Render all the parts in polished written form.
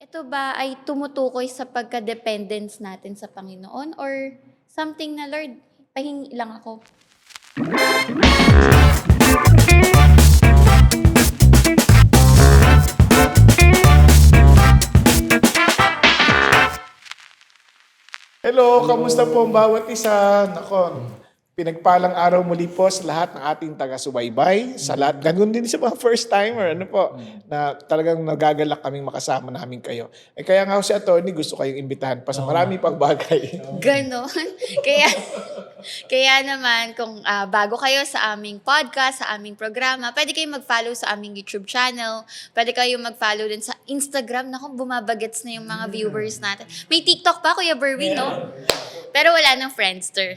Ito ba ay tumutukoy sa pagka-dependence natin sa Panginoon or something na, "Lord, pahingi lang ako." Hello, kamusta po ang bawat isa? Nako, pinagpalang araw muli po sa lahat ng ating taga-subaybay, sa lahat, ganun din sa mga first timer, ano po, na talagang nagagalak kaming makasama namin kayo. Kaya nga ako si attorney, gusto kayong imbitahan pa sa marami pang bagay. Ganon. Kaya, kaya naman, kung bago kayo sa aming podcast, sa aming programa, pwede kayong mag-follow sa aming YouTube channel. Pwede kayong mag-follow din sa Instagram. Naku, bumabagets na yung mga viewers natin. May TikTok pa, Kuya Berwin, no? Pero wala nang Friendster.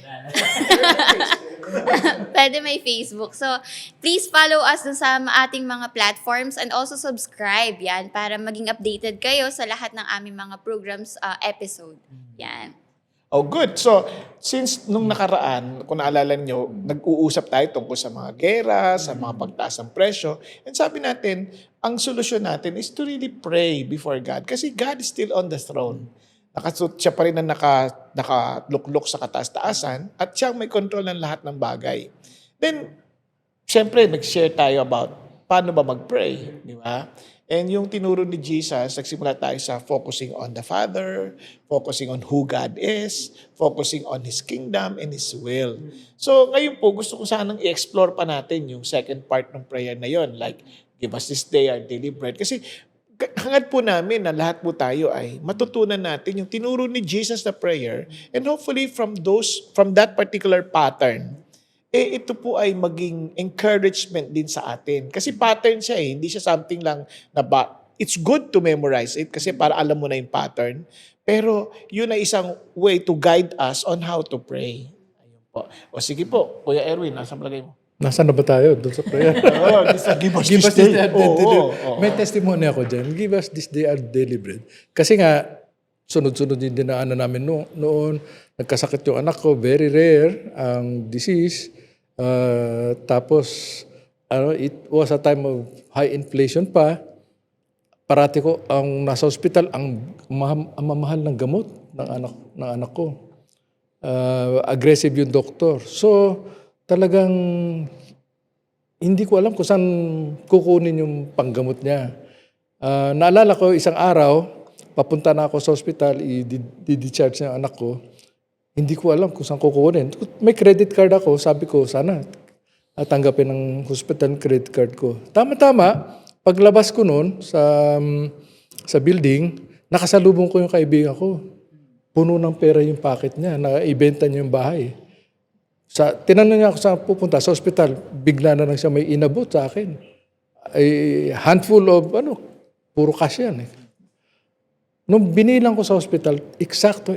Pwede may Facebook. So, please follow us dun sa ating mga platforms and also subscribe yan para maging updated kayo sa lahat ng aming mga programs episode. Yan. Oh, good. So, since nung nakaraan, kung naalala nyo, nag-uusap tayo tungkol sa mga gera, sa mga pagtaas ng presyo. And sabi natin, ang solusyon natin is to really pray before God. Kasi God is still on the throne. Siya pa rin ang nakaluklok sa kataas-taasan at siya ang may control ng lahat ng bagay. Then, syempre, nag-share tayo about paano ba mag-pray, di ba? And yung tinuro ni Jesus, nagsimula tayo sa focusing on the Father, focusing on who God is, focusing on His kingdom and His will. So ngayon po, gusto ko sanang i-explore pa natin yung second part ng prayer na yon, like, give us this day our daily bread. Kasi hangad po namin na lahat po tayo ay matutunan natin yung tinuro ni Jesus na prayer, and hopefully from that particular pattern, ito po ay maging encouragement din sa atin. Kasi pattern siya hindi siya something lang na it's good to memorize it kasi para alam mo na yung pattern. Pero yun ay isang way to guide us on how to pray. Ayun po. O sige po, Kuya Erwin, nasa palagay mo? Nasaan na ba tayo? Doon sa prayer. Give us Give us this this day. day our daily bread. Oo. May testimony ako dyan. Give us this day our daily bread. Kasi nga, sunod-sunod yung dinaanan namin noon. Nagkasakit yung anak ko. Very rare ang disease. Tapos, it was a time of high inflation pa. Parati ko, ang nasa hospital, ang mamahal ng gamot ng anak ko. Aggressive yung doktor. So, talagang hindi ko alam kung saan kukunin yung panggamot niya. Naalala ko isang araw, papunta na ako sa hospital, i-discharge niya ang anak ko. Hindi ko alam kung saan kukunin. May credit card ako, sabi ko, sana tanggapin ng hospital credit card ko. Tama-tama, paglabas ko noon sa building, nakasalubong ko yung kaibigan ko. Puno ng pera yung pocket niya, na-ibenta niya yung bahay. Tinanong niya ako saan pupunta, sa hospital, bigla na lang siya may inabot sa akin. A handful of, puro cash yan. Nung binilang ko sa hospital, eksakto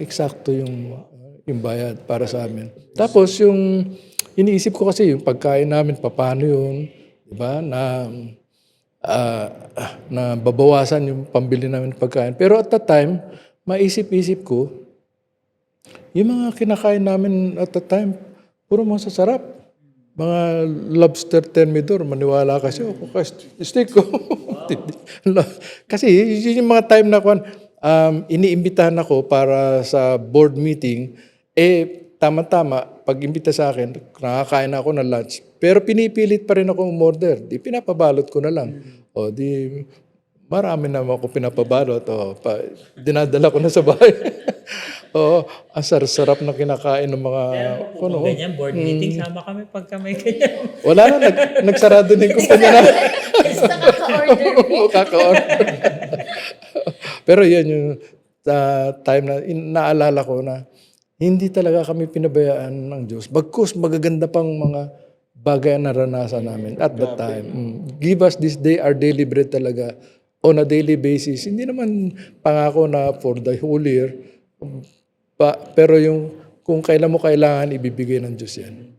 yung bayad para sa amin. Tapos yung iniisip ko kasi yung pagkain namin, paano yun, di ba, na babawasan yung pambili namin ng pagkain. Pero at that time, maisip-isip ko, yung mga kinakain namin at that time, puro mga sasarap. Mga lobster thermidor, maniwala kasi ako. Steak ko. Kasi yun yung mga time na iniimbitahan ako para sa board meeting, tama-tama, pag imbita sa akin, nakakain ako ng lunch. Pero pinipilit pa rin ako umorder. Di pinapabalot ko na lang. O di, marami naman ako pinapabalot. Dinadala ko na sa bahay. Oo, ang sarap na kinakain ng mga... Kung ganyan, board meeting, sama kami pagka may ganyan. Wala na, nagsarado din kumpanya na. Basta kaka-order. Kaka-order. Pero yun yung time na naalala ko na hindi talaga kami pinabayaan ng Diyos. Bagkus magaganda pang mga bagay na naranasan namin at that time. Give us this day our daily bread talaga on a daily basis. Hindi naman pangako na for the whole year. Pero yung kung kailan mo kailangan, ibibigay ng Diyos yan.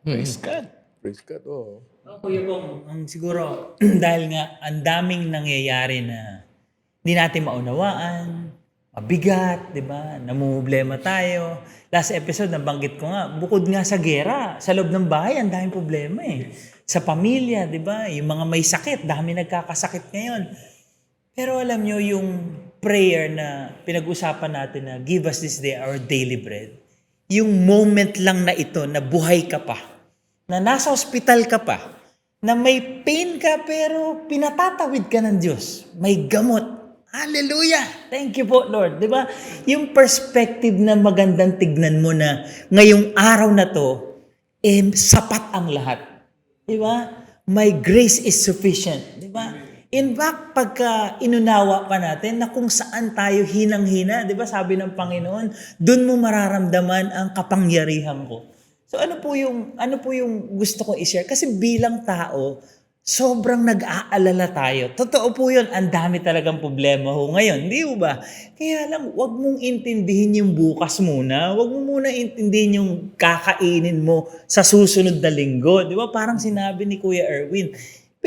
Praise God. Praise God. Oh. Kuya Bong, siguro, dahil nga ang daming nangyayari na hindi natin maunawaan, mabigat, di ba? Namumblema tayo. Last episode, nabanggit ko nga, bukod nga sa gera, sa loob ng bahay, ang daming problema Sa pamilya, di ba? Yung mga may sakit, dami nagkakasakit ngayon. Pero alam nyo, yung prayer na pinag-usapan natin na give us this day our daily bread, yung moment lang na ito na buhay ka pa, na nasa ospital ka pa, na may pain ka pero pinatatawid ka ng Diyos, may gamot. Hallelujah! Thank you po, Lord. Di ba? Yung perspective na magandang tignan mo na ngayong araw na to, sapat ang lahat. Di ba? My grace is sufficient. Di ba? In fact, pagka inunawa pa natin na kung saan tayo hinang-hina, di ba sabi ng Panginoon, doon mo mararamdaman ang kapangyarihan ko. So ano po yung gusto kong i-share? Kasi bilang tao, sobrang nag-aalala tayo. Totoo po yun, ang dami talagang problema ho ngayon, di ba? Kaya lang, wag mong intindihin yung bukas muna. Wag mo muna intindihin yung kakainin mo sa susunod na linggo. Di ba? Parang sinabi ni Kuya Erwin.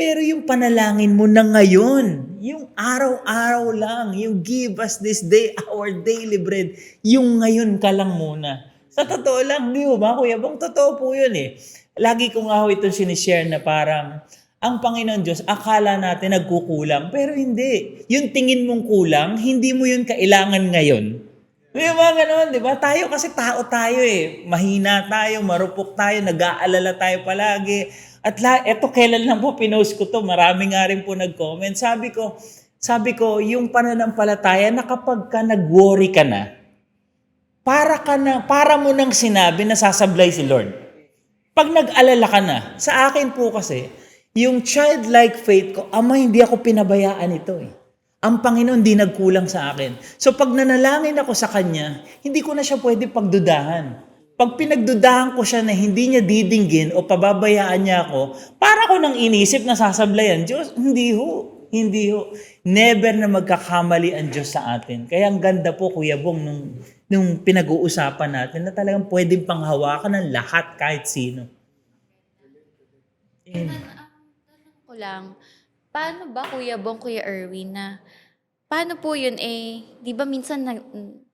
Pero yung panalangin mo na ngayon, yung araw-araw lang, yung give us this day our daily bread, yung ngayon ka lang muna. Sa totoo lang, di ba, Kuya Bong? Totoo po yun eh. Lagi ko nga ho itong sinishare na parang, ang Panginoon Diyos, akala natin nagkukulang, pero hindi. Yung tingin mong kulang, hindi mo yun kailangan ngayon. Di ba gano'n? Di ba? Tayo kasi tao tayo eh. Mahina tayo, marupok tayo, nag-aalala tayo palagi. At eto kailan lang po pinost ko to, marami nga rin po nag-comment. Sabi ko, yung pananampalataya na kapag ka nag-worry ka na, para mo nang sinabi na sasablay si Lord. Pag nag-alala ka na, sa akin po kasi, yung childlike faith ko, Ama, hindi ako pinabayaan ito eh. Ang Panginoon di nagkulang sa akin. So pag nanalangin ako sa Kanya, hindi ko na siya pwede pagdudahan. Pag pinagdudahan ko siya na hindi niya didinggin o pababayaan niya ako, para ko nang inisip na sasablayan, Diyos, hindi ho. Never na magkakamali ang Diyos sa atin. Kaya ang ganda po, Kuya Bong, nung pinag-uusapan natin na talagang pwedeng panghawakan ng lahat kahit sino. Ko lang, paano ba Kuya Bong, Kuya Erwin na, paano po yun di ba minsan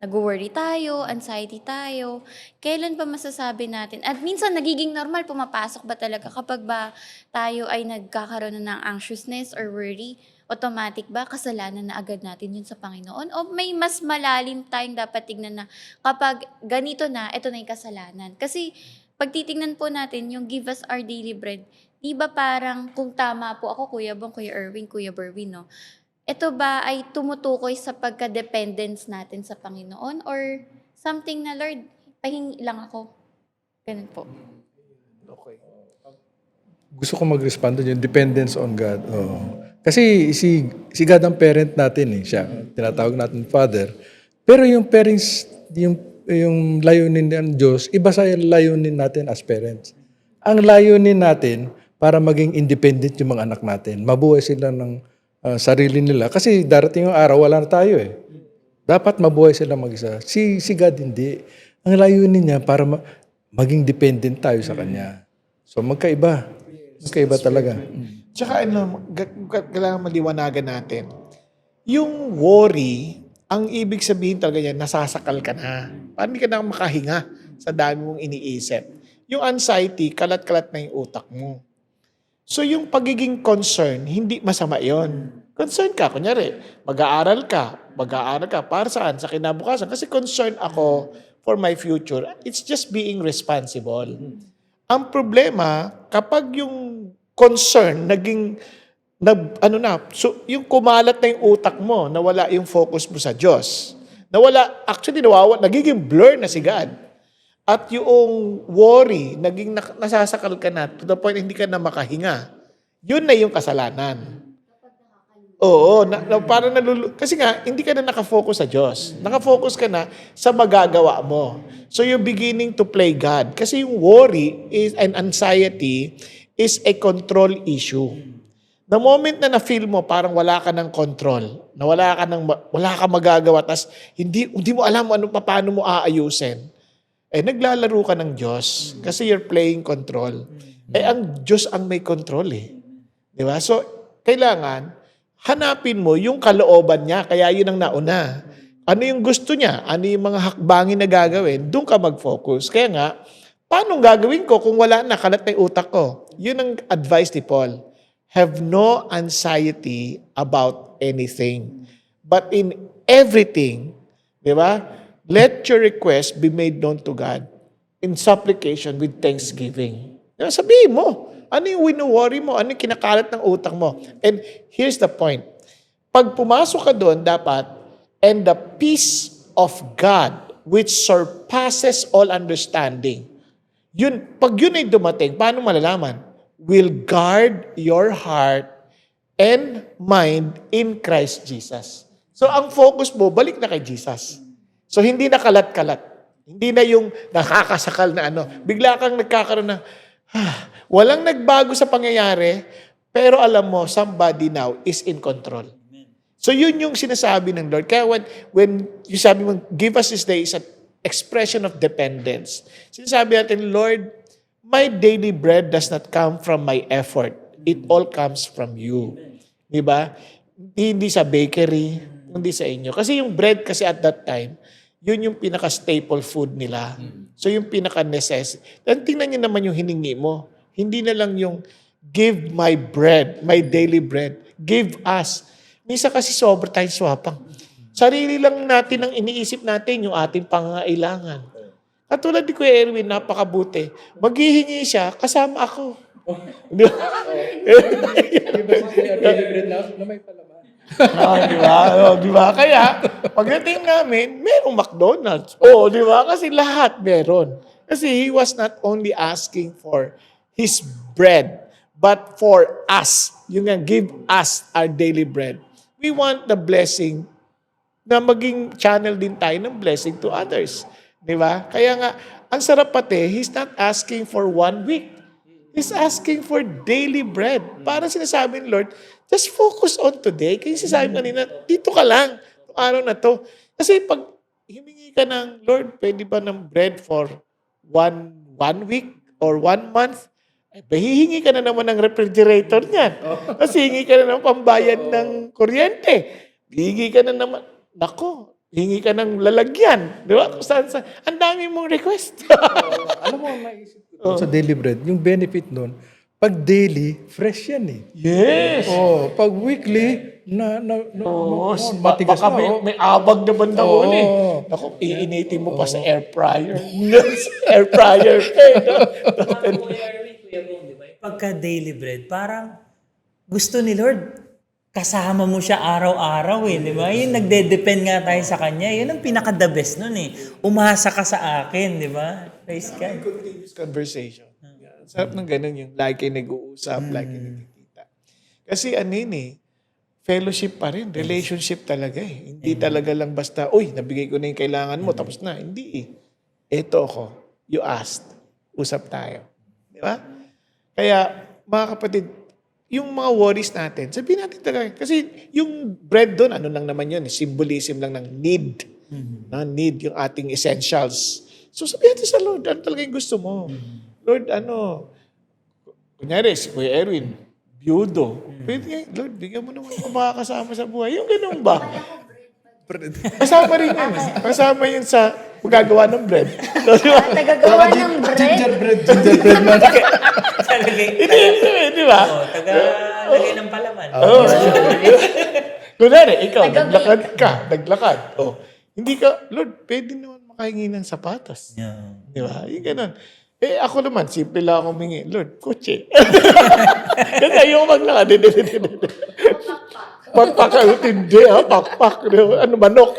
nag-worry tayo, anxiety tayo, kailan pa masasabi natin, at minsan nagiging normal, pumapasok ba talaga kapag ba tayo ay nagkakaroon na ng anxiousness or worry, automatic ba kasalanan na agad natin yun sa Panginoon? O may mas malalim tayong dapat tignan na kapag ganito na, ito na yung kasalanan? Kasi pag titignan po natin yung give us our daily bread, di ba parang kung tama po ako, Kuya Bong, Kuya Erwin, Kuya Berwin, no? Ito ba ay tumutukoy sa pagka-dependence natin sa Panginoon or something na, Lord, pahingi lang ako? Ganun po. Okay. Gusto ko mag-respond doon yung dependence on God. Oo. Kasi si God ang parent natin eh. Siya, tinatawag natin Father. Pero yung parents, yung layunin ng Diyos, iba sa layunin natin as parents. Ang layunin natin, para maging independent yung mga anak natin. Mabuhay sila ng sarili nila. Kasi darating yung araw, wala na tayo eh. Dapat mabuhay sila mag-isa. Si God hindi. Ang layunin niya para maging dependent tayo sa Kanya. So magkaiba. Magkaiba talaga. Tsaka kailangan maliwanagan natin. Yung worry, ang ibig sabihin talaga yan, nasasakal ka na. Parang hindi ka na makahinga sa dami mong iniisip. Yung anxiety, kalat-kalat na yung utak mo. So yung pagiging concern, hindi masama yon. Concern ka, kunyari, mag-aaral ka, para saan? Sa kinabukasan. Kasi concern ako for my future. It's just being responsible. Ang problema, kapag yung concern yung kumalat na yung utak mo, nawala yung focus mo sa Diyos. Nagiging blur na si God. At yung worry, nasasakal ka na to the point hindi ka na makahinga. Yun na yung kasalanan. Oo, kasi nga, hindi ka na nakafocus sa Diyos. Nakafocus ka na sa magagawa mo. So you're beginning to play God. Kasi yung worry and anxiety is a control issue. The moment na na-feel mo parang wala ka ng control, na wala ka magagawa, tas hindi mo alam paano mo aayusin, naglalaro ka ng Diyos kasi you're playing control. Ang Diyos ang may control eh. Di ba? So, kailangan hanapin mo yung kalooban niya, kaya yun ang nauna. Ano yung gusto niya? Ano yung mga hakbangin na gagawin? Doon ka mag-focus. Kaya nga, paano gagawin ko kung wala na, kalat na yung utak ko? Yun ang advice ni Paul. Have no anxiety about anything. But in everything, di ba? Let your request be made known to God in supplication with thanksgiving. Diba? Sabihin mo, ano yung wino-worry mo? Ano yung kinakalat ng utang mo? And here's the point. Pag pumasok ka doon, dapat, and the peace of God, which surpasses all understanding. Yun, pag yun ay dumating, paano malalaman? Will guard your heart and mind in Christ Jesus. So, ang focus mo, balik na kay Jesus. So, hindi na kalat-kalat. Hindi na yung nakakasakal na ano. Bigla kang nagkakaroon ng, walang nagbago sa pangyayari, pero alam mo, somebody now is in control. So, yun yung sinasabi ng Lord. Kaya when you sabi mo, give us this day is an expression of dependence. Sinasabi natin, Lord, my daily bread does not come from my effort. It all comes from you. Diba? Hindi sa bakery, hindi sa inyo. Kasi yung bread kasi at that time, yun yung pinaka-staple food nila. So yung pinaka-necessity. Then tingnan nyo naman yung hiningi mo. Hindi na lang yung give my bread, my daily bread. Give us. Minsan kasi sobra tayong swapang. Sarili lang natin ang iniisip natin yung ating pangangailangan. Katulad ni Kuya Erwin, napakabuti. Maghihingi siya, kasama ako. Di ba? na may palaman. Di ba? Di ba? Kaya, pagdating namin, merong McDonald's. Di ba? Kasi lahat meron. Kasi he was not only asking for his bread, but for us. Yung nga, give us our daily bread. We want the blessing na maging channel din tayo ng blessing to others. Di ba? Kaya nga, ang sarap pati, he's not asking for 1 week. He's asking for daily bread. Parang sinasabi ni Lord, just focus on today. Kaya sinasabi kanina, dito ka lang, araw na to. Kasi pag himingi ka ng, Lord, pwede ba ng bread for one week or 1 month? Hihingi ka na naman ng refrigerator niyan. Kasi hingi ka na ng pambayad ng kuryente. Hihingi ka na naman, hingi ka ng lalagyan. Di ba? Ang dami mong request. Alam mo, maisip ko sa daily bread, yung benefit nun, pag daily, fresh yan eh. Yes. Pag weekly, matigas baka na. may abag na banda mo ulit. Naku, iinitin mo pa sa air fryer. Air fryer. Pagka daily bread, parang gusto ni Lord, kasama mo siya araw-araw di ba? Yung nagde-depend nga tayo sa Kanya. Yun ang pinaka-the best nun Umasa ka sa akin, di ba? Praise God. Continuous conversation. Sarap ng ganun yung lagi kayo nag-uusap, lagi kayo nagkikita. Kasi fellowship pa rin. Relationship talaga Hindi talaga lang basta, nabigay ko na yung kailangan mo, tapos na. Hindi Ito ako. You asked. Usap tayo. Di ba? Kaya, mga kapatid, yung mga worries natin, sabihin natin talaga. Kasi yung bread doon, ano lang naman yun, symbolism lang ng need. Need yung ating essentials. So sabihin natin sa Lord, ano talaga yung gusto mo? Lord, kunyari, si Kuya Erwin, byudo. Pwede nga, Lord, bigyan mo naman ako makakasama sa buhay. Yung ganun ba? Kasama rin yun. Kasama yun sa magagawa ng bread. Tagagawa ng bread. Gingerbread man. Di ba? Tagalagay ng palaman. Kunwari, ikaw, naglakad. Hindi ka, Lord, pwede naman makahingi ng sapatos. Di ba? Yung ganun. Ako naman, simple lang akong humingi. Lord, kotse. Kasi ayoko maglakad. Pakpak. Hindi, pakpak. Ano, manok.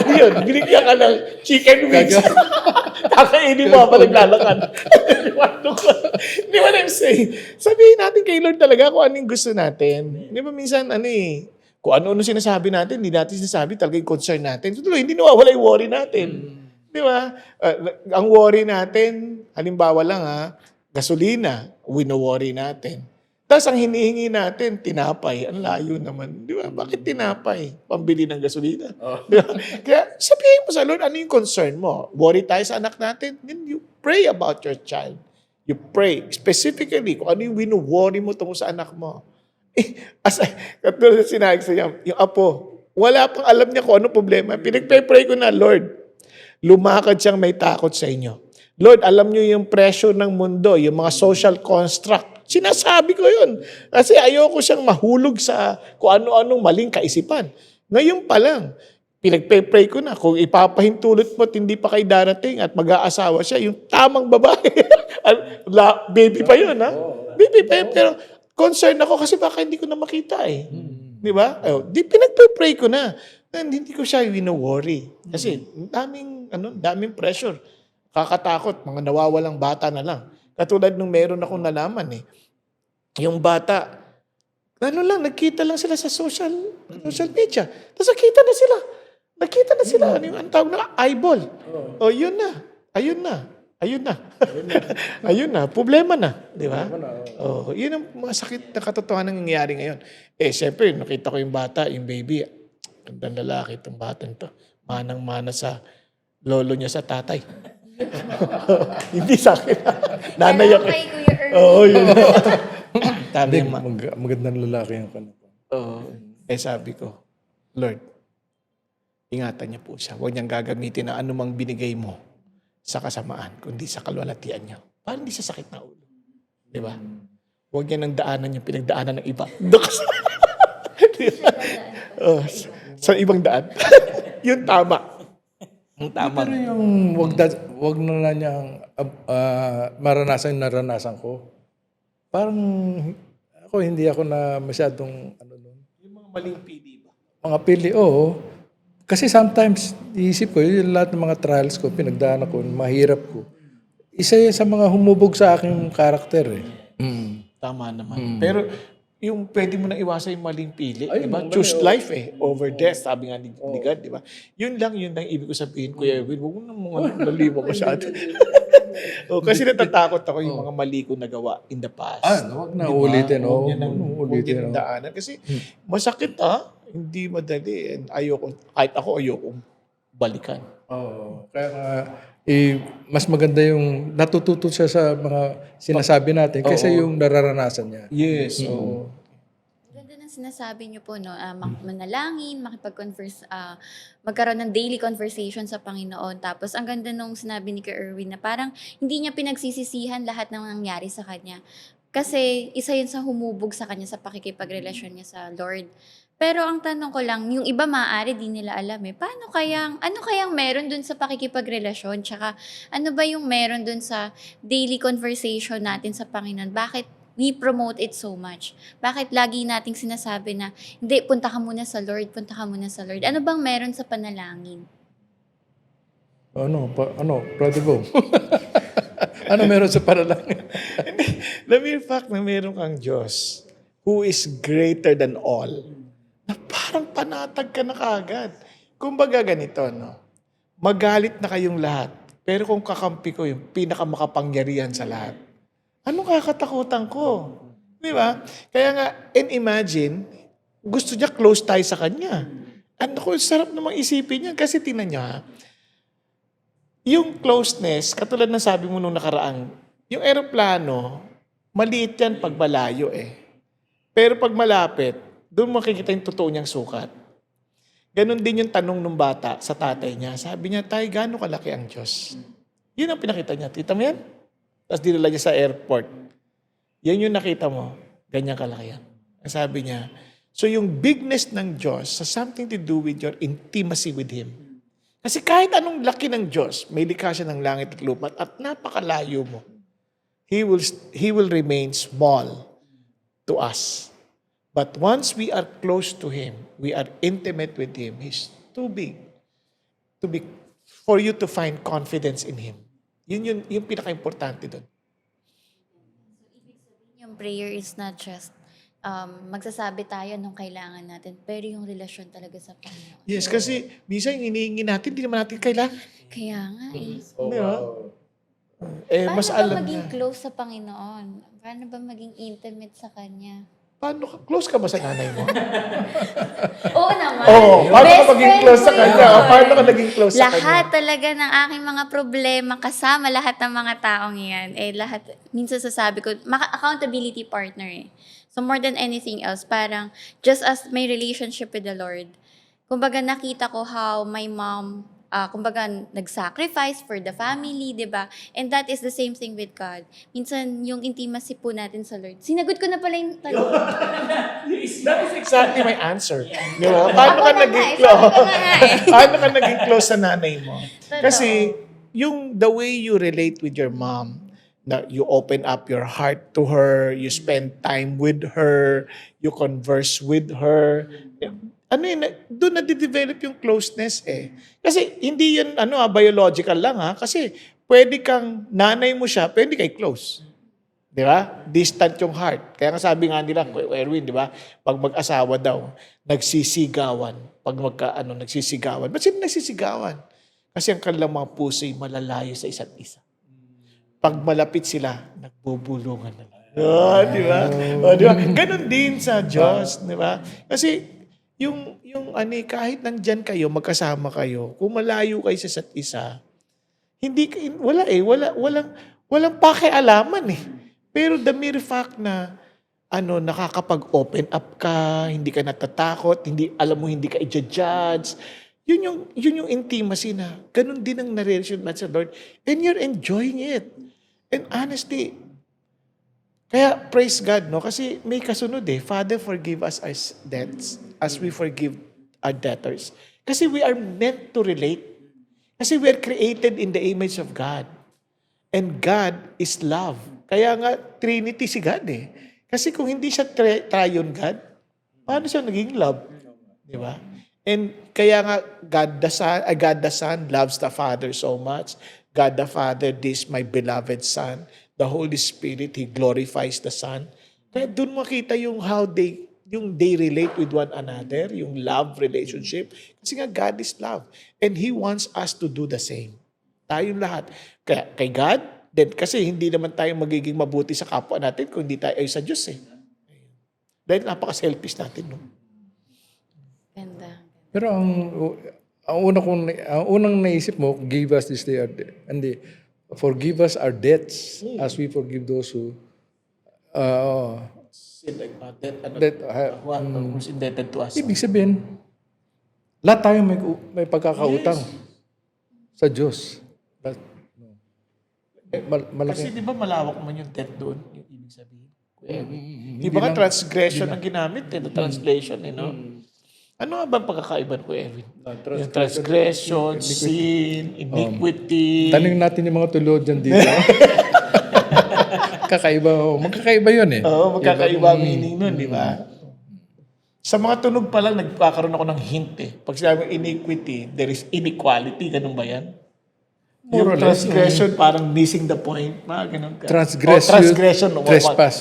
Yun, binigyan ka ng chicken wings. Kakainin mo pa naglalakad. Di ba I'm saying? Sabihin natin kay Lord talaga kung anong gusto natin. Di ba minsan, kung ano-ano sinasabi natin, hindi natin sinasabi talaga yung concern natin. So, hindi nawawala yung worry natin. Di ba? Ang worry natin, halimbawa lang gasolina, wino-worry natin. Tapos ang hinihingi natin, tinapay. Ang layo naman. Di ba? Bakit tinapay? Pambili ng gasolina. Di ba? Kaya sabihin mo sa Lord, ano yung concern mo? Worry tayo sa anak natin? Then you pray about your child. You pray specifically kung ano yung wino-worry mo tungkol sa anak mo. Katulad sinabi sa yung apo, wala pang alam niya kung ano problema. Pinagpe-pray ko na, Lord, lumakad siyang may takot sa inyo. Lord, alam niyo yung pressure ng mundo, yung mga social construct Sinasabi ko yun. Kasi ayoko siyang mahulog sa kung ano-anong maling kaisipan. Ngayon pa lang, pinagpe-pray ko na kung ipapahintulot mo at hindi pa kayo darating at mag-aasawa siya, yung tamang babae. Baby pa yun, ha? Baby pa yun. Pero concerned ako kasi baka hindi ko na makita eh. Di ba? Di pinagpe-pray ko na. And hindi ko siya wino-worry. Kasi daming pressure. Kakatakot, mga nawawalang bata na lang. Katulad nung meron akong nalaman eh. Yung bata, nagkita lang sila sa social media. Tapos nakita na sila. Ano yung tawag na? Eyeball. Yun na. Ayun na. Problema na. Di ba? Yun ang masakit na katotohanan ng nangyayari ngayon. Siyempre, nakita ko yung bata, yung baby. Gandang lalaki itong batang to. Manang-mana sa lolo niya sa tatay. Hindi sa akin. Nanay ako. Kay Kuya Erwin. Yun. Sabi Magandang lalaki ang kanila. sabi ko, Lord, ingatan niya po siya. Huwag niyang gagamitin na anumang binigay mo sa kasamaan, kundi sa kalwalatian niya. Para hindi siya sakit na ulo. Di ba? Huwag niya nang daanan yung pinagdaanan ng iba. Sa ibang daan. Yung tama. Yung tama. Pero yung wag na niyang naranasan ko. Parang hindi ako na masyadong Yung mga maling pili ba? mga pili, oo. Kasi sometimes, iisip ko, yung lahat ng mga trials ko, pinagdaan ako, mahirap ko. Isa yan sa mga humubog sa aking karakter eh. Tama naman. Pero yung pwede mo na iwasan yung maling pili, Ay, di ba? mali, Choose life over death, sabi nga ni God, di ba? Yun lang ibig ko sabihin, Kuya Erwin, huwag mo na mga nalimo masyado. Kasi natatakot ako yung mga mali ko nagawa in the past. Huwag na ulitin. Huwag niya nang daanan. Kasi masakit hindi madali. And kahit ako ayokong balikan. Kaya nga, mas maganda yung natututo siya sa mga sinasabi natin kaysa yung nararanasan niya. Yes. Ganda ng sinasabi niyo po, no? Manalangin, makipag-converse, magkaroon ng daily conversation sa Panginoon. Tapos, ang ganda nung sinabi ni Kuya Erwin na parang hindi niya pinagsisisihan lahat ng nangyari sa kanya. Kasi, isa yun sa humubog sa kanya sa pakikipagrelasyon niya sa Lord. Pero ang tanong ko lang, yung iba maaari di nila alam ano kayang meron dun sa pakikipagrelasyon? Tsaka, ano ba yung meron dun sa daily conversation natin sa Panginoon? Bakit we promote it so much? Bakit lagi nating sinasabi na, hindi, punta ka muna sa Lord, punta ka muna sa Lord. Ano bang meron sa panalangin? Brother Bo? Ano meron sa panalangin? The mere fact na meron kang Diyos who is greater than all, na parang panatag ka na kaagad. Kumbaga ganito, no? Magalit na kayong lahat, pero kung kakampi ko yung pinakamakapangyarihan sa lahat, anong kakatakutan ko? Di ba? Kaya nga, and imagine, gusto niya close tayo sa kanya. Ako, sarap namang isipin niya kasi tingnan niya, yung closeness, katulad ng sabi mo nung nakaraang, yung eroplano, maliit yan pag malayo eh. Pero pag malapit, doon makikita yung totoo niyang sukat. Ganon din yung tanong ng bata sa tatay niya. Sabi niya, tay, gaano kalaki ang Diyos? Yun ang pinakita niya. Tita mo yan? Tapos dinala niya sa airport. Yan yung nakita mo. Ganyan kalaki yan. Sabi niya, so yung bigness ng Diyos has something to do with your intimacy with Him. Kasi kahit anong laki ng Diyos, may likha siya ng langit at lupa at napakalayo mo. He will remain small to us. But once we are close to Him, we are intimate with Him, He's too big for you to find confidence in Him. Yun yung pinaka-importante doon. Yung prayer is not just magsasabi tayo nung kailangan natin, pero yung relasyon talaga sa Panginoon. Yes, kasi minsan yung hinihingi natin, hindi naman natin kailangan. Kaya nga eh. Di ba? Mas Paano alam ba maging na. close sa Panginoon? Paano ba maging intimate sa Kanya? Close ka ba sa nanay mo? Oo naman. Paano Best ka maging friend close sa ko kanya? yun. Paano ka naging close sa Lahat kanya? talaga ng aking mga problema, kasama lahat ng mga taong yan, lahat, minsan sasabi ko, accountability partner eh. So more than anything else, parang just as my relationship with the Lord, kumbaga nakita ko how my mom kumbaga, nag-sacrifice for the family, di ba? And that is the same thing with God. Minsan, yung intimacy po natin sa Lord. Sinagot ko na pala yung tanong. That is exactly my answer. Di ba? Paano ka Ako na naging nga, close? sabi ko na nga eh. Paano ka naging close sa nanay mo? Totoo. Kasi, yung the way you relate with your mom, na you open up your heart to her, you spend time with her, you converse with her. Ano yun, doon na-develop yung closeness eh. Kasi hindi yun biological lang ha. Kasi pwede kang nanay mo siya, pwede kay close. Di ba? Distant yung heart. Kaya nga sabi nga nila, Erwin, di ba? Pag mag-asawa daw, nagsisigawan. Pag nagsisigawan. Ba't sila nagsisigawan? Kasi ang kanilang mga puso'y malalayo sa isa't isa. Pag malapit sila, nagbubulungan na lang. Di ba? Di ba? Ganon din sa Diyos, di ba? Kasi yung kahit nandyan kayo, magkasama kayo, kung malayo kayo sa isa't isa, walang pakialaman eh. Pero the mere fact na nakakapag-open up ka, hindi ka natatakot, hindi ka i-judge, yun yung intimacy na ganun din ang narelation sa Lord. And you're enjoying it. And honestly, kaya praise God, no? Kasi may kasunod eh. Father, forgive us our debts as we forgive our debtors. Kasi we are meant to relate. Kasi we are created in the image of God. And God is love. Kaya nga, Trinity si God eh. Kasi kung hindi siya triune God, paano siya naging love? Di ba? And kaya nga, God the Son loves the Father so much. God the Father, this my beloved Son. The Holy Spirit, He glorifies the Son. Kaya doon makita yung how they relate with one another, yung love relationship. Kasi nga, God is love. And He wants us to do the same. Tayong lahat. Kaya kay God, then kasi hindi naman tayo magiging mabuti sa kapwa natin kung hindi tayo ay sa Diyos eh. Dahil napaka-selfish natin. No? Ganda. Pero ang unang naisip mo, give us this day our debt. Hindi, forgive us our debts as we forgive those who who's indebted to us. ibig sabihin, lahat tayo may pagkakautang sa Diyos. Kasi di ba malawak man yung debt doon, yung ibig sabihin. Di ba nga transgression ang ginamit the translation, no? Ano nga ba ang pagkakaiba ko, Erwin? Yung transgression, sin, iniquity. Tanong natin yung mga tulod dyan dito. Magkakaiba yun eh. Oo, magkakaiba ang meaning nun, di ba? Sa mga tunog pa lang, nagkakaroon ako ng hint eh. Pag sinabi iniquity, there is inequality, ganun ba yan? Yung transgression, parang missing the point. Ganun ka. Transgression,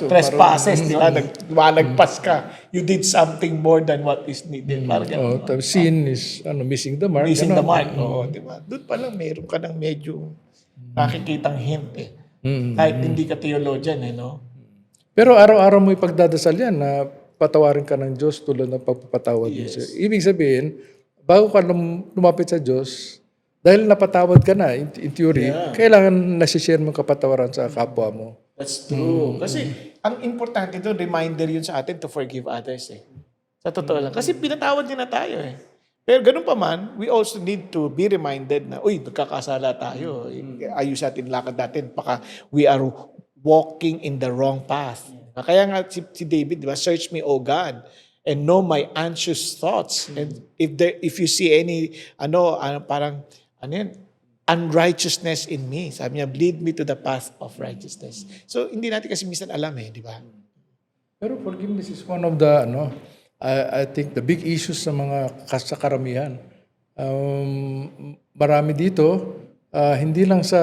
trespasses, di ba? Malagpas ka. You did something more than what is needed. Parang ganun. Tapos sin is missing the mark. Missing the mark. Oo, di ba? Doon pa lang, meron ka ng medyo nakikitang hint eh. Kahit hindi ka theologian eh, no? Pero araw-araw mo ipagdadasal yan na patawarin ka ng Diyos tulad ng pagpapatawad mo siya. Ibig sabihin, bago ka lumapit sa Diyos, dahil napatawad ka na, in theory, kailangan nasishare mo kapatawaran sa kapwa mo. That's true. Kasi ang importante doon, reminder yun sa atin to forgive others eh. Sa totoo lang. Kasi pinatawad din na tayo eh. Pero ganun pa man, we also need to be reminded na, nagkakasala tayo. Ayos natin lakad natin. Baka we are walking in the wrong path. Kaya nga si David, di ba, search me, O God, and know my anxious thoughts. And if you see any, unrighteousness in me. Sabi niya, lead me to the path of righteousness. So, hindi natin kasi minsan alam di ba? Pero forgiveness is one of the, I think, the big issues sa mga karamihan. Marami dito, hindi lang sa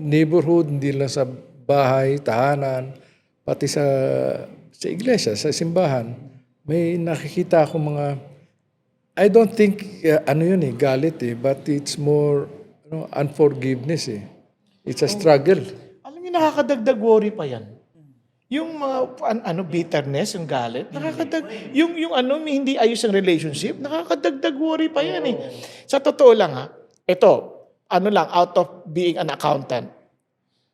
neighborhood, hindi lang sa bahay, tahanan, pati sa iglesia, sa simbahan. May nakikita ako mga I don't think galit but it's more unforgiveness eh. It's a struggle. Alam niyo, nakakadagdag worry pa yan. Yung mga bitterness, yung galit, yung hindi ayos ang relationship, nakakadagdag worry pa yan eh. Sa totoo lang ito, out of being an accountant.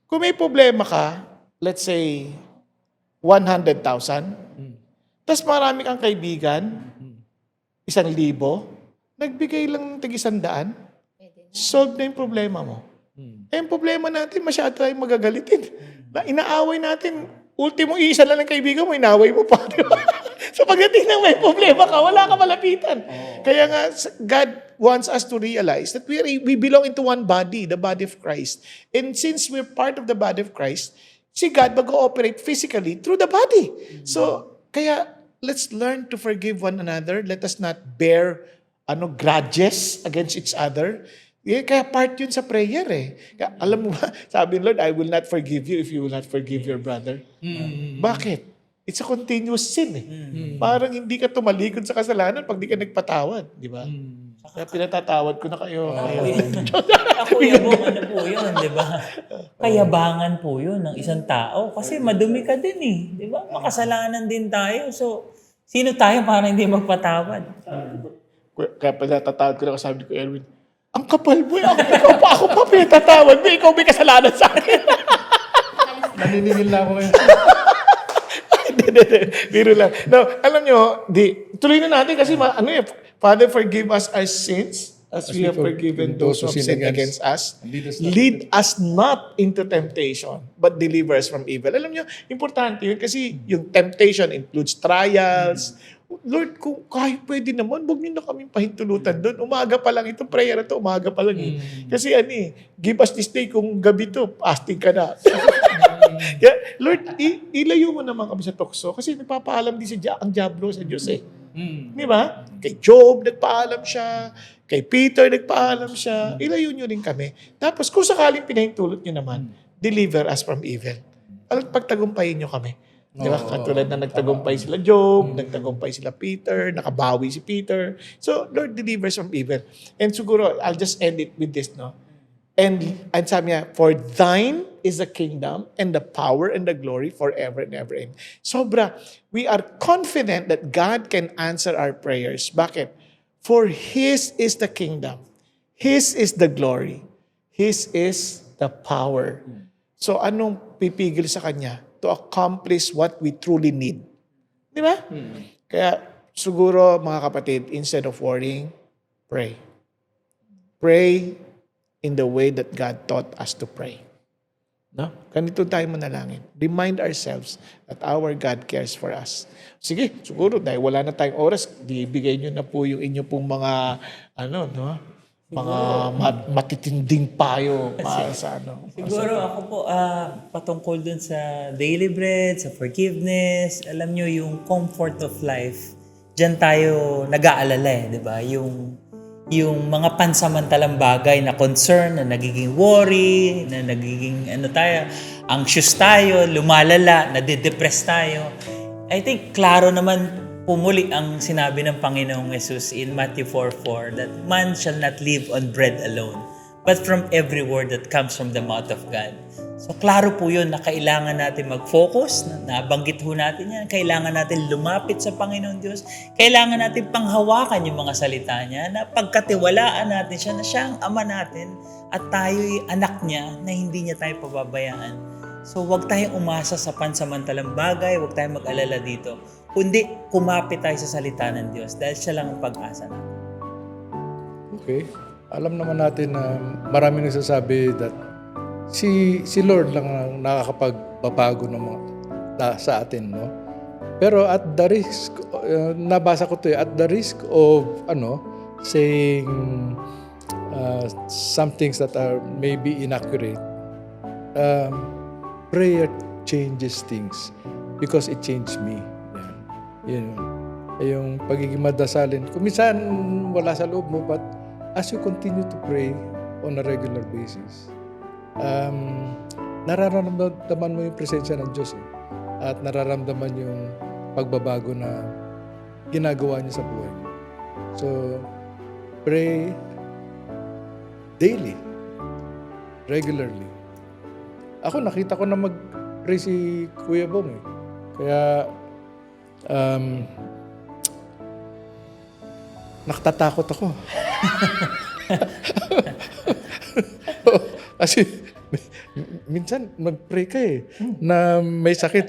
Kung may problema ka, let's say 100,000, tapos marami kang kaibigan, 1,000, nagbigay lang ng tig-100, solve na yung problema mo. Eh, yung problema natin, masyado tayong magagalitin. Na inaaway natin, ultimo isa lang ng kaibigan mo, inaaway mo pa. Di ba? So pagdating ng may problema ka, wala ka malapitan. Kaya nga, God wants us to realize that we belong into one body, the body of Christ. And since we're part of the body of Christ, si God mag-ooperate physically through the body. So, kaya let's learn to forgive one another. Let us not bear grudges against each other. Kaya part yun sa prayer eh. Kaya, alam mo ba, sabi ng Lord, I will not forgive you if you will not forgive your brother. Bakit? It's a continuous sin eh. Parang hindi ka tumalikod sa kasalanan pag di ka nagpatawad. Di ba? Kaya pinatatawad ko na kayo. Kakuyabong ano po yun, di ba? Kayabangan po yun ng isang tao. Kasi madumi ka din eh. Di ba? Makasalanan din tayo. So, sino tayo para hindi magpatawad? Kaya pinatatawad ko na sabi ko, Erwin, ang kapal mo, ako pa pinatatawad mo, ikaw may kasalanan sa akin. Naniningil na ako ngayon. Biro lang. No, alam nyo, tuloy na natin kasi Father, forgive us our sins as we have forgiven those who have sinned against us. Lead us not into temptation, but deliver us from evil. Alam nyo, importante yun kasi yung temptation includes trials. Lord, kung kahit pwede naman, huwag niyo na kaming pahintulutan doon. Umaga pa lang itong prayer na ito, umaga pa lang eh. Kasi give us this day, kung gabi to, fasting ka na. Kaya, Lord, ilayo mo naman kami sa tukso kasi nagpapaalam din ang Diablo sa Diyos eh. Di ba? Kay Job, nagpaalam siya. Kay Peter, nagpaalam siya. Ilayo nyo rin kami. Tapos, kung sakaling pinahintulot nyo naman, deliver us from evil. Alam, pagtagumpayin nyo kami. Di ba? Katulad na nagtagumpay sila Job, nagtagumpay sila Peter, nakabawi si Peter. So, Lord, deliver us from evil. And siguro, I'll just end it with this, no? And sabi niya, for thine is the kingdom and the power and the glory forever and ever. Sobra, we are confident that God can answer our prayers. Bakit? For His is the kingdom. His is the glory. His is the power. So anong pipigil sa Kanya? To accomplish what we truly need. Di ba? Kaya siguro mga kapatid, instead of worrying, pray. Pray in the way that God taught us to pray. No? Ganito tayo manalangin. Remind ourselves that our God cares for us. Sige, siguro dahil wala na tayong oras, bibigay nyo na po yung inyo pong mga mga matitinding payo para sa Siguro ako po, patungkol dun sa daily bread, sa forgiveness, alam nyo yung comfort of life, dyan tayo nag-aalala di ba? Yung mga pansamantalang bagay na concern, na nagiging worry, na nagiging anxious tayo, lumalala, nade-depress tayo. I think klaro naman pumuli ang sinabi ng Panginoong Jesus in Matthew 4:4 that man shall not live on bread alone, but from every word that comes from the mouth of God. So klaro po yun na kailangan natin mag-focus, nabanggit ho natin yan, kailangan natin lumapit sa Panginoon Diyos, kailangan natin panghawakan yung mga salita niya, na pagkatiwalaan natin siya na siya ang Ama natin at tayo'y anak niya na hindi niya tayo pababayaan. So huwag tayong umasa sa pansamantalang bagay, huwag tayong mag-alala dito, kundi kumapit tayo sa salita ng Diyos dahil siya lang ang pag-asa natin. Okay. Alam naman natin na marami nagsasabi that si Lord lang ang nakakapagbabago ng mga sa atin, no? Pero at the risk, nabasa ko to at the risk of saying some things that are maybe inaccurate, prayer changes things because it changed me. Yan. Yung pagiging madasalin. Kung minsan wala sa loob mo, but as you continue to pray on a regular basis, nararamdaman mo yung presensya ng Diyos at nararamdaman yung pagbabago na ginagawa niya sa buhay mo. So, pray daily, regularly. Ako, nakita ko na mag-pray si Kuya Bong Kaya, nakatakot ako. Kasi minsan mag-pray ka na may sakit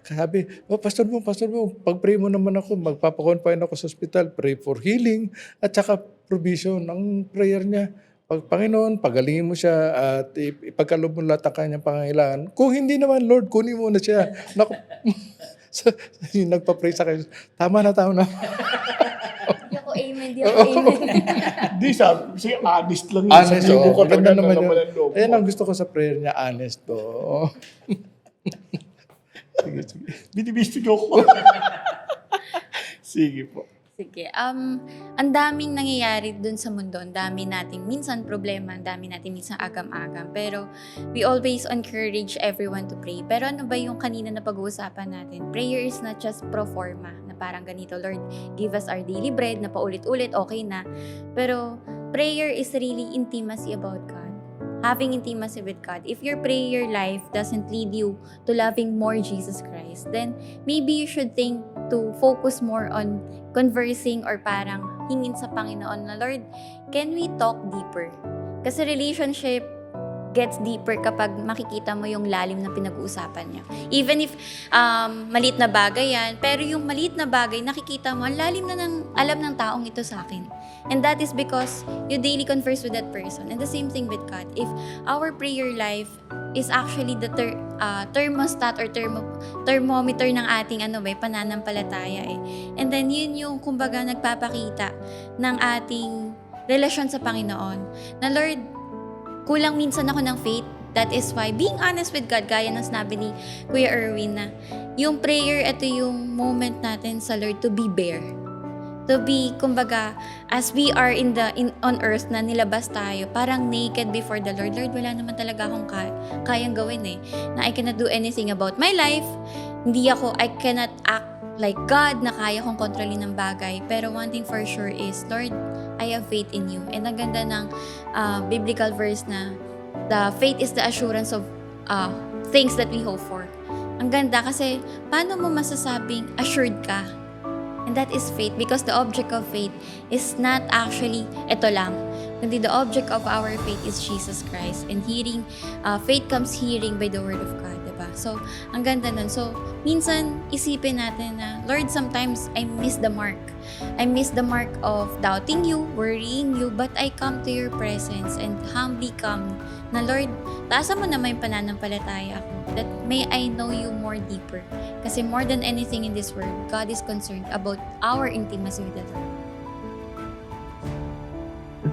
sabi, Pastor Bong, pag-pray mo naman ako, magpapakonfine ako sa hospital, pray for healing at saka provision. Ang prayer niya, Panginoon, pagalingin mo siya at ipagkaloob mo lahat ng kanyang pangangailangan. Kung hindi naman, Lord, kunin mo na siya. Naku, yung nagpa-pray sa kayo, tama na. Di ako amen, di ako amen. Di sabi, kasi honest lang yun. Honest, Sabihin mo oo. ko Maganda talaga naman ng yun. walang loob mo. Ayan ang gusto ko sa prayer niya, honest to. Sige. Binibistig ako. Sige po. Sige. Ang daming nangyayari dun sa mundo. Ang dami nating minsan problema, ang dami nating minsan agam-agam. Pero we always encourage everyone to pray. Pero ano ba yung kanina na pag-uusapan natin? Prayer is not just pro forma, na parang ganito, Lord, give us our daily bread, na paulit-ulit, okay na. Pero prayer is really intimacy about God. Having intimacy with God. If your prayer life doesn't lead you to loving more Jesus Christ, then maybe you should think to focus more on conversing or parang hingin sa Panginoon na, Lord, can we talk deeper? Kasi relationship gets deeper kapag makikita mo yung lalim na pinag-uusapan niya. Even if maliit na bagay yan, pero yung maliit na bagay, nakikita mo, ang lalim na ng alam ng taong ito sa akin. And that is because you daily converse with that person. And the same thing with God. If our prayer life is actually the thermostat or thermometer ng ating pananampalataya eh. And then yun yung kumbaga nagpapakita ng ating relasyon sa Panginoon. Na Lord, kulang minsan ako ng faith. That is why being honest with God, gaya ng sinabi ni Kuya Erwin na yung prayer, ito yung moment natin sa Lord to be bare. To be, kumbaga, as we are on earth na nilabas tayo, parang naked before the Lord. Lord, wala naman talaga akong kayang gawin eh. Na I cannot do anything about my life. I cannot act like God na kaya kong kontrolin ng bagay. Pero one thing for sure is, Lord, I have faith in you. And ang ganda ng biblical verse na, the faith is the assurance of things that we hope for. Ang ganda kasi, paano mo masasabing assured ka? And that is faith because the object of faith is not actually ito lang. Kundi the object of our faith is Jesus Christ. And faith comes hearing by the word of God, diba? So, ang ganda nun. So, minsan isipin natin na, Lord, sometimes I miss the mark. I miss the mark of doubting you, worrying you, but I come to your presence and humbly come na, Lord, taasan mo naman yung pananampalataya ako that may I know you more deeper. Kasi more than anything in this world, God is concerned about our intimacy with the Lord.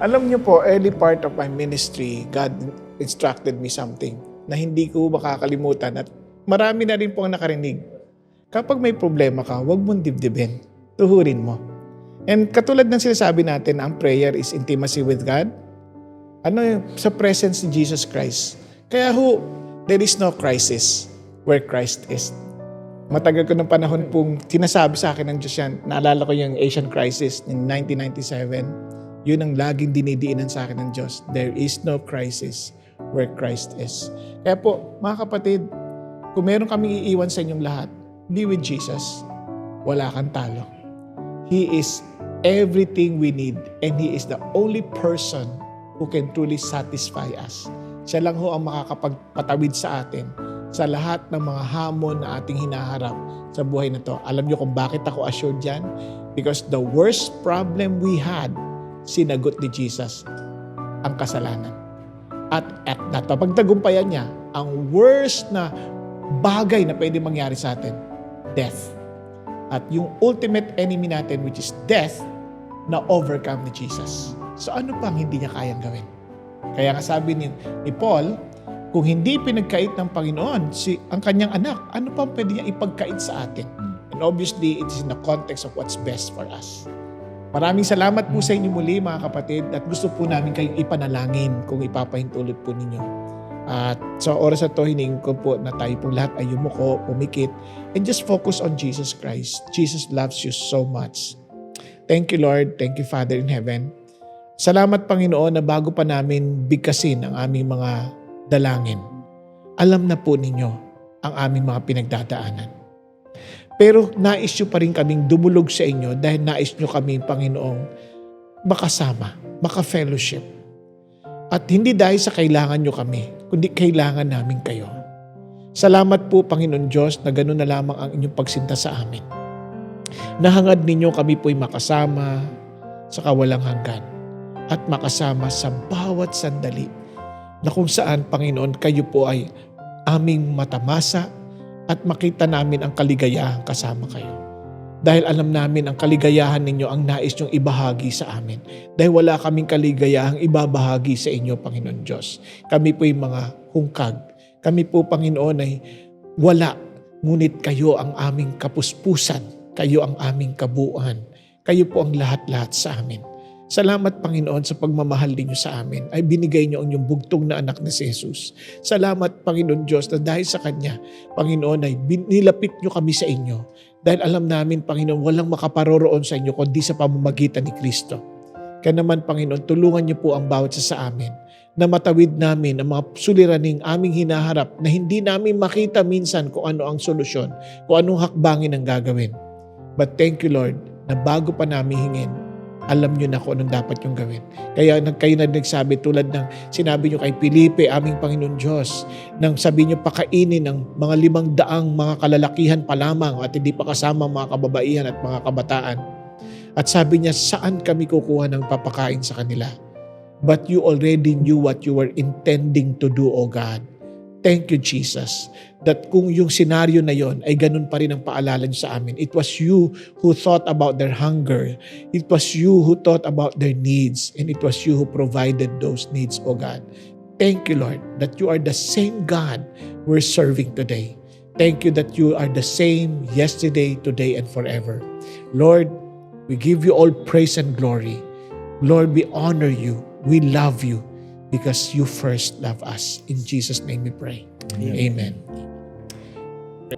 Alam niyo po, early part of my ministry, God instructed me something na hindi ko makakalimutan at marami na rin po ang nakarinig. Kapag may problema ka, huwag mong dibdibin. Tuhurin mo. And katulad ng sinasabi natin, ang prayer is intimacy with God. Sa presence ni Jesus Christ. Kaya there is no crisis where Christ is. Matagal ko ng panahon pong tinasabi sa akin ng Diyos yan. Naalala ko yung Asian crisis in 1997. Yun ang laging dinidiinan sa akin ng Diyos. There is no crisis where Christ is. Kaya po, mga kapatid, kung meron kaming iiwan sa inyong lahat, be with Jesus. Wala kang talo. He is everything we need and He is the only person who can truly satisfy us. Siya lang ho ang makakapagpatawid sa atin sa lahat ng mga hamon na ating hinaharap sa buhay na to. Alam niyo kung bakit ako assured yan? Because the worst problem we had, sinagot ni Jesus ang kasalanan. At napapagtagumpayan niya ang worst na bagay na pwede mangyari sa atin, death. At yung ultimate enemy natin, which is death, na overcome ni Jesus. So ano pang hindi niya kayang gawin? Kaya nga sabi ni Paul, kung hindi pinagkait ng Panginoon ang kanyang anak, ano pang pwede niya ipagkait sa atin? And obviously, it is in the context of what's best for us. Maraming salamat po sa inyo muli mga kapatid at gusto po namin kayong ipanalangin kung ipapahintulot po ninyo. At sa oras na to, hiningin ko po na tayo pong lahat ay yumuko, pumikit, and just focus on Jesus Christ. Jesus loves you so much. Thank you, Lord. Thank you, Father in heaven. Salamat, Panginoon, na bago pa namin bigkasin ang aming mga dalangin, alam na po ninyo ang aming mga pinagdadaanan. Pero nais nyo pa rin kaming dumulog sa inyo dahil nais nyo kaming, Panginoong, makasama, maka-fellowship. At hindi dahil sa kailangan nyo kami, kundi kailangan namin kayo. Salamat po, Panginoon Diyos, na gano'n na lamang ang inyong pagsinta sa amin. Nahangad ninyo kami po'y makasama sa kawalang hanggan. at makasama sa bawat sandali na kung saan, Panginoon, kayo po ay aming matamasa at makita namin ang kaligayahan kasama kayo. Dahil alam namin ang kaligayahan ninyo ang nais nyong ibahagi sa amin. Dahil wala kaming kaligayahang ibabahagi sa inyo, Panginoon Diyos. Kami po yung mga hungkag. Kami po, Panginoon, ay wala. Ngunit kayo ang aming kapuspusan. Kayo ang aming kabuuan. Kayo po ang lahat-lahat sa amin. Salamat, Panginoon, sa pagmamahal ninyo sa amin ay binigay niyo ang inyong bugtong na anak na si Jesus. Salamat, Panginoon Diyos, na dahil sa Kanya, Panginoon, ay nilapit niyo kami sa inyo. Dahil alam namin, Panginoon, walang makaparoroon sa inyo kundi sa pamamagitan ni Kristo. Kaya naman, Panginoon, tulungan niyo po ang bawat isa sa amin na matawid namin ang mga suliraning aming hinaharap na hindi namin makita minsan kung ano ang solusyon, kung anong hakbangin ang gagawin. But thank you, Lord, na bago pa namin hingin, alam nyo na kung anong dapat yung gawin. Kaya kayo na nagsabi tulad ng sinabi nyo kay Felipe, aming Panginoon Diyos, nang sabi nyo pakainin ng mga 500 mga kalalakihan pa lamang at hindi pa kasama mga kababaihan at mga kabataan. At sabi niya, saan kami kukuha ng papakain sa kanila? But you already knew what you were intending to do, O God. Thank you, Jesus, that kung yung senaryo na yon ay ganun pa rin ang paalala niyo sa amin. It was you who thought about their hunger. It was you who thought about their needs. And it was you who provided those needs, O God. Thank you, Lord, that you are the same God we're serving today. Thank you that you are the same yesterday, today, and forever. Lord, we give you all praise and glory. Lord, we honor you. We love you. Because you first love us. In Jesus' name we pray. Amen.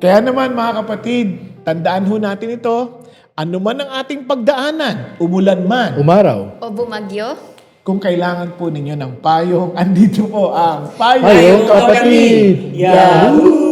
Kaya naman mga kapatid, tandaan ho natin ito, ano man ang ating pagdaanan, umulan man, Umaraw. O bumagyo? kung kailangan po ninyo ng payong, andito po ang Payong Payong Kapatid! Yahoo!